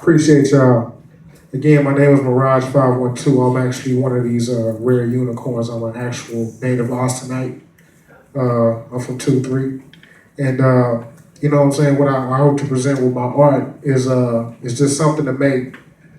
Appreciate y'all. Again, my name is Mirage512. I'm actually one of these rare unicorns. I'm an actual native Austinite. I'm from 2-3. And you know what I'm saying? What I hope to present with my art is just something to make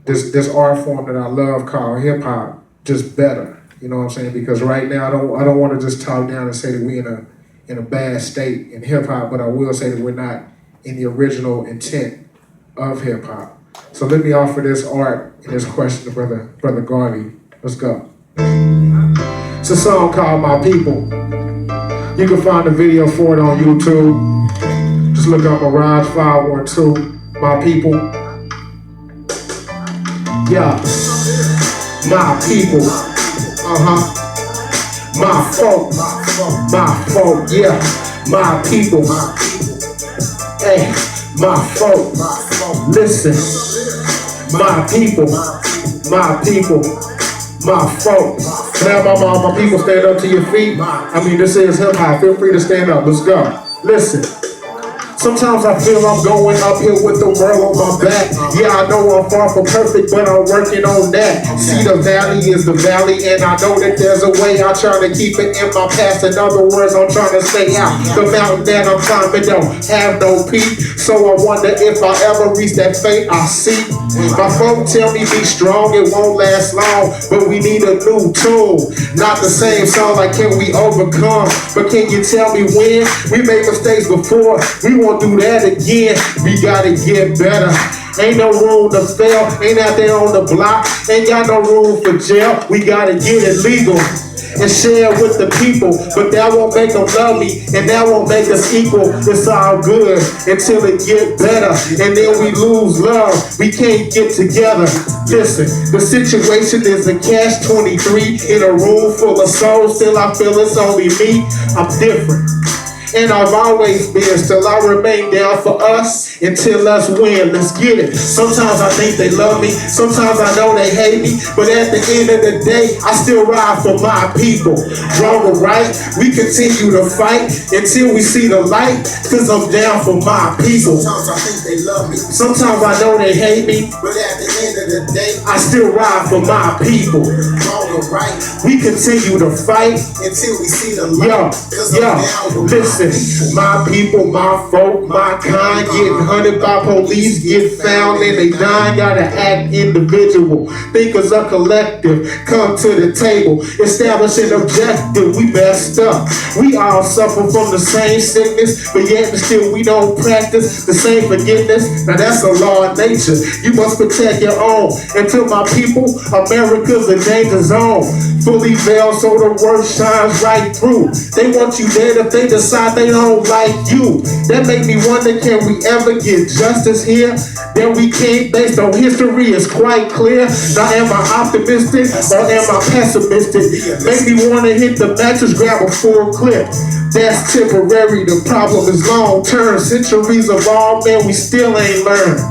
this art form that I love called hip hop just better. You know what I'm saying? Because right now I don't want to just talk down and say that we in a bad state in hip hop, but I will say that we're not in the original intent of hip hop. So let me offer this art and this question to Brother Garvey. Let's go. It's a song called My People. You can find the video for it on YouTube. Just look up Mirage512, My People. Yeah, my people. My folk, yeah, my people. Hey, my folk, listen. My people, my folk. Can I have my people stand up to your feet? I mean, this is hip hop. Feel free to stand up. Let's go. Listen. Sometimes I feel I'm going uphill with the world on my back. Yeah, I know I'm far from perfect, but I'm working on that. See, the valley is the valley, and I know that there's a way. I'm trying to keep it in my past. In other words, I'm trying to stay out. The mountain that I'm climbing don't have no peak. So I wonder if I ever reach that fate I seek. My folk tell me be strong, it won't last long, but we need a new tune. Not the same song like can we overcome, but can you tell me when? We made mistakes before, we won't do that again. We gotta get better. Ain't no room to fail, ain't out there on the block, ain't got no room for jail. We gotta get it legal and share with the people, but that won't make them love me, and that won't make us equal. It's all good until it get better, and then we lose love. We can't get together. Listen, the situation is a catch-23 in a room full of souls. Still I feel it's only me. I'm different. And I've always been, still I remain down for us until us win. Let's get it. Sometimes I think they love me, sometimes I know they hate me, but at the end of the day, I still ride for my people. Wrong or right, we continue to fight until we see the light, cause I'm down for my people. Sometimes I think they love me, sometimes I know they hate me, but at the end of the day, I still ride for my people. wrong or right, We continue to fight until we see the light, cause I'm down for listen. My people, my folk, my kind, getting hunted by police, get found and they dying, gotta act individual. Think as a collective, come to the table, establish an objective. We messed up, we all suffer from the same sickness, but yet and still we don't practice the same forgiveness. Now that's a law of nature, you must protect your own. Until my people, America's a danger zone, fully veiled so the worst shines right through. They want you dead if they decide they don't like you. That make me wonder, can we ever get justice here? Then we can't, based on history, it's quite clear. Now am I optimistic or am I pessimistic? Make me want to hit the mattress, grab a full clip. That's temporary, the problem is long term. Centuries of all men, we still ain't learned.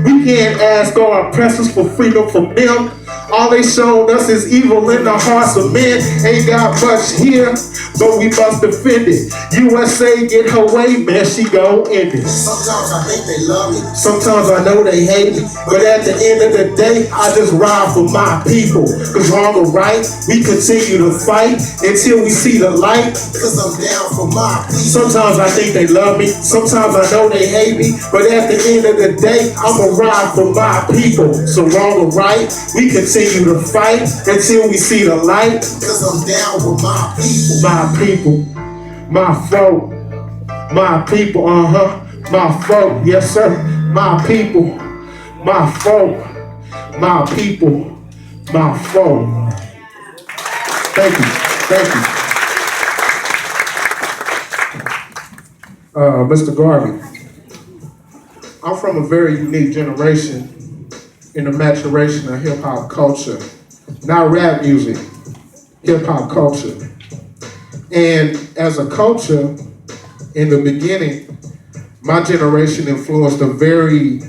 We can't ask our oppressors for freedom from them. All they showed us is evil in the hearts of men. Ain't got much here, but we must defend it. USA get her way, man, she gon' end it. Sometimes I think they love me, Sometimes I know they hate me, but at the end of the day, I just ride for my people. Cause wrong or right, we continue to fight until we see the light. cause I'm down for my people. Sometimes I think they love me, sometimes I know they hate me, but at the end of the day, I'ma ride for my people. So wrong or right, we continue to fight until we see the light. Cause I'm down with my people. My people, my folk, my people, my folk, yes sir, my people, my folk, my people, my folk. Thank you. Mr. Garvey, I'm from a very unique generation in the maturation of hip hop culture, not rap music, hip hop culture. And as a culture, in the beginning, my generation influenced a very,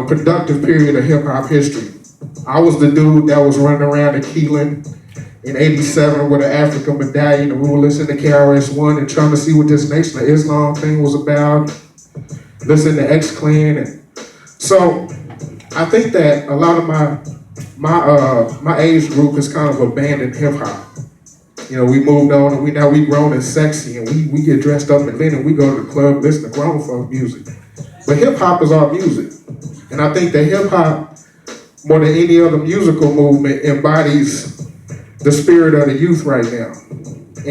productive period of hip hop history. I was the dude that was running around in Keelan in '87 with an African medallion, and we were listening to KRS-One and trying to see what this Nation of Islam thing was about. Listening to X-Clan and So I think that a lot of my age group has kind of abandoned hip hop. You know, we moved on and we grown and sexy and we get dressed up and then we go to the club, listen to grown folk music. But hip hop is our music. And I think that hip hop, more than any other musical movement, embodies the spirit of the youth right now.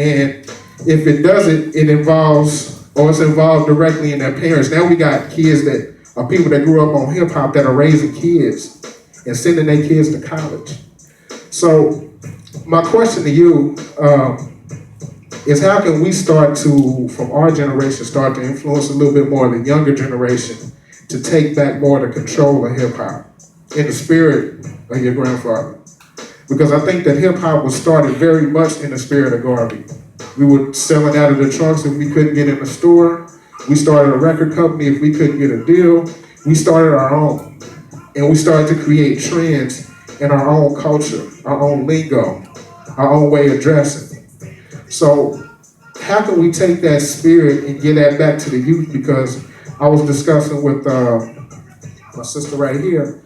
And if it doesn't, it involves, or it's involved directly in their parents. Now we got kids that are people that grew up on hip hop that are raising kids and sending their kids to college. So my question to you is how can we start to, from our generation, start to influence a little bit more of the younger generation to take back more of the control of hip hop in the spirit of your grandfather? Because I think that hip hop was started very much in the spirit of Garvey. We were selling out of the trunks if we couldn't get in the store. We started a record company if we couldn't get a deal. We started our own. And we started to create trends in our own culture, our own lingo, our own way of dressing. So how can we take that spirit and get that back to the youth? Because I was discussing with my sister right here,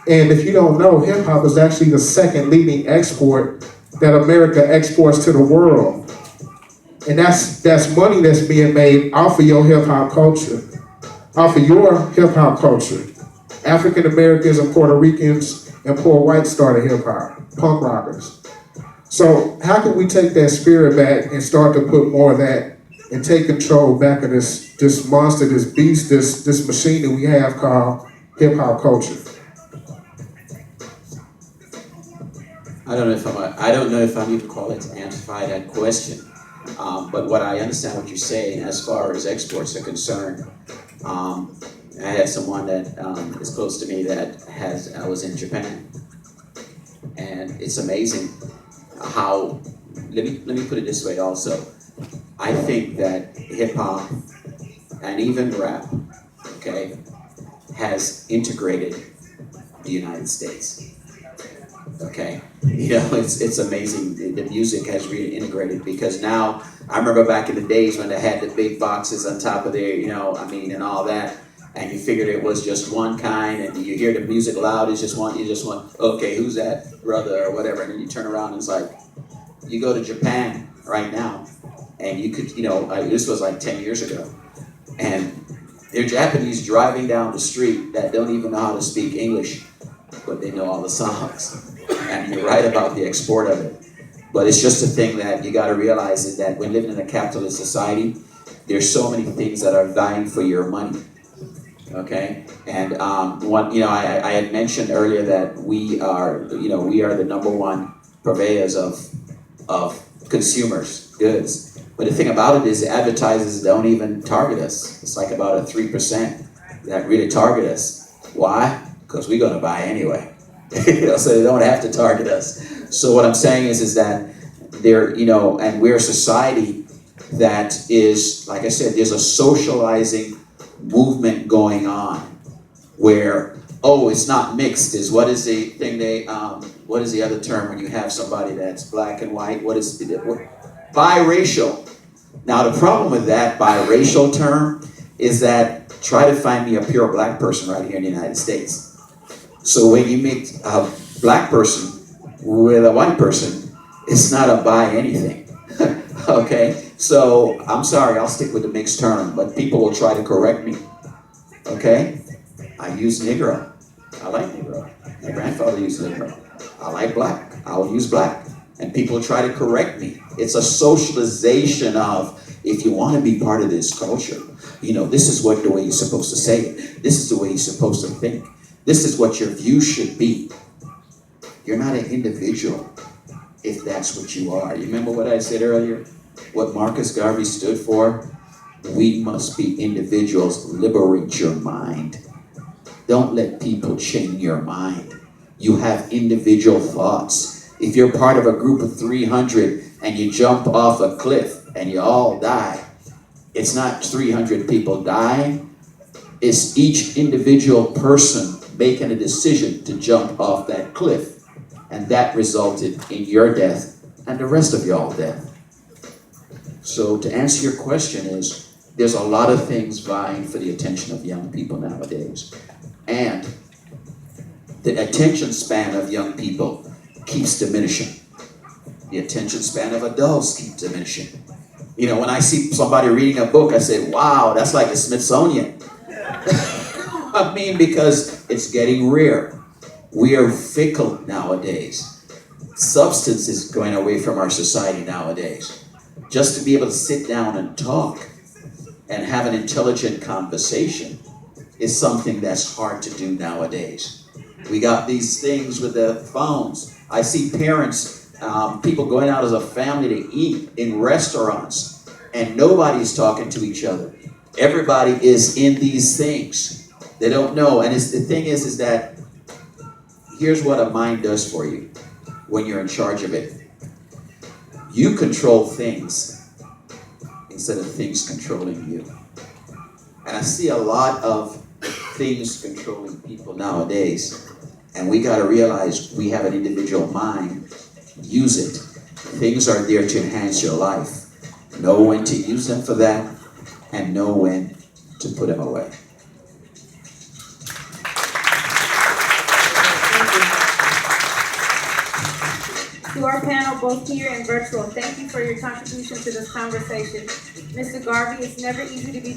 and if you don't know, hip hop is actually the second leading export that America exports to the world. And that's money that's being made off of your hip hop culture, off of your hip hop culture. African Americans and Puerto Ricans and poor whites started hip hop, punk rockers. So how can we take that spirit back and start to put more of that and take control back of this monster, this beast, this machine that we have called hip hop culture? I don't know if I need to call it to answer that question. But what I understand what you're saying as far as exports are concerned, I had someone that is close to me that I was in Japan, and it's amazing how, let me put it this way also. I think that hip hop and even rap, okay, has integrated the United States. Okay, you know, it's amazing. The music has really integrated, because now, I remember back in the days when they had the big boxes on top of there, you know, I mean, and all that, and you figured it was just one kind, and you hear the music loud, it's just one, okay, who's that brother or whatever, and then you turn around and it's like, you go to Japan right now, and you could, you know, this was like 10 years ago, and there are Japanese driving down the street that don't even know how to speak English, but they know all the songs. And you're right about the export of it. But it's just a thing that you got to realize is that we're living in a capitalist society. There's so many things that are vying for your money. Okay? And I had mentioned earlier that we are the number one purveyors of consumers goods. But the thing about it is the advertisers don't even target us. It's like about a 3% that really target us. Why? Because we're gonna buy anyway. So they don't have to target us. So what I'm saying is that and we're a society that is, like I said, there's a socializing movement going on where, it's not mixed, what is the thing what is the other term when you have somebody that's black and white? Biracial. Now the problem with that biracial term is that try to find me a pure black person right here in the United States. So when you mix a black person with a white person, it's not a buy anything. Okay? So I'm sorry, I'll stick with the mixed term, but people will try to correct me. Okay? I use Negro. I like Negro. My grandfather used Negro. I like black. I will use black. And people try to correct me. It's a socialization of, if you want to be part of this culture, this is the way you're supposed to say it. This is the way you're supposed to think. This is what your view should be. You're not an individual if that's what you are. You remember what I said earlier? What Marcus Garvey stood for? We must be individuals. Liberate your mind. Don't let people chain your mind. You have individual thoughts. If you're part of a group of 300 and you jump off a cliff and you all die, it's not 300 people dying. It's each individual person making a decision to jump off that cliff. And that resulted in your death and the rest of y'all death. So to answer your question there's a lot of things vying for the attention of young people nowadays. And the attention span of young people keeps diminishing. The attention span of adults keeps diminishing. You know, when I see somebody reading a book, I say, wow, that's like the Smithsonian. I mean, because it's getting rare. We are fickle nowadays. Substance is going away from our society nowadays. Just to be able to sit down and talk and have an intelligent conversation is something that's hard to do nowadays. We got these things with the phones. I see parents, people going out as a family to eat in restaurants, and nobody's talking to each other. Everybody is in these things. They don't know. And the thing is that here's what a mind does for you when you're in charge of it. You control things instead of things controlling you. And I see a lot of things controlling people nowadays. And we got to realize we have an individual mind. Use it. Things are there to enhance your life. Know when to use them for that, and know when to put them away. To our panel, both here and virtual, thank you for your contribution to this conversation. Mr. Garvey, it's never easy to be